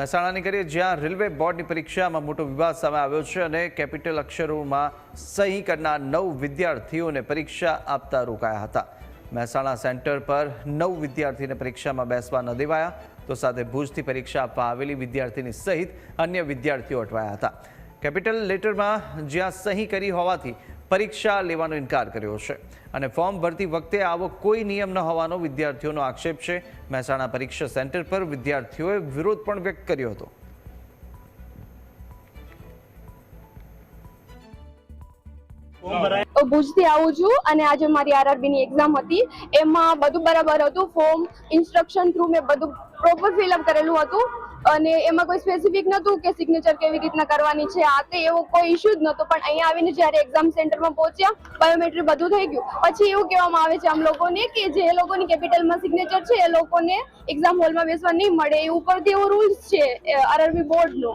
મહેસાણાની કરીએ, જ્યાં રેલવે બોર્ડની પરીક્ષામાં મોટો વિવાદ સામે આવ્યો છે અને કેપિટલ અક્ષરોમાં સહી કરનાર 9 વિદ્યાર્થીઓને પરીક્ષા આપતા રોકાયા હતા. મહેસાણા સેન્ટર પર 9 વિદ્યાર્થીને પરીક્ષામાં બેસવા ન દેવાયા, તો સાથે ભુજથી પરીક્ષા આપવા આવેલી વિદ્યાર્થીની સહિત અન્ય વિદ્યાર્થીઓ અટવાયા હતા. કેપિટલ લેટરમાં જ્યાં સહી કરી હોવાથી પરીક્ષા લેવાનો ઇનકાર કર્યો છે અને ફોર્મ ભરતી વખતે આવો કોઈ નિયમ ન હોવાનો વિદ્યાર્થીઓનો આક્ષેપ છે. મહેસાણા પરીક્ષા સેન્ટર પર વિદ્યાર્થીઓએ વિરોધ પણ વ્યક્ત કર્યો હતો. ભુજથી આવું છું અને આજે મારી આરઆરબી ની એક્ઝામ હતી. એમાં બધું બરાબર હતું. ફોર્મ ઇન્સ્ટ્રક્શન થ્રુ મેં બધું પ્રોપર ફિલઅપ કરેલું હતું અને એમાં કોઈ સ્પેસિફિક નહોતું કે સિગ્નેચર કેવી રીતના કરવાની છે, આ તે એવો કોઈ ઇશ્યુ જ નહોતો. પણ અહીંયા આવીને જ્યારે એક્ઝામ સેન્ટરમાં પહોંચ્યા, બાયોમેટ્રિક બધું થઈ ગયું, પછી એવું કહેવામાં આવે છે આમ લોકોને કે જે લોકોની કેપિટલમાં સિગ્નેચર છે એ લોકોને એક્ઝામ હોલમાં બેસવા નહીં મળે. એ ઉપરથી એવો રૂલ્સ છે આરઆરબી બોર્ડનો.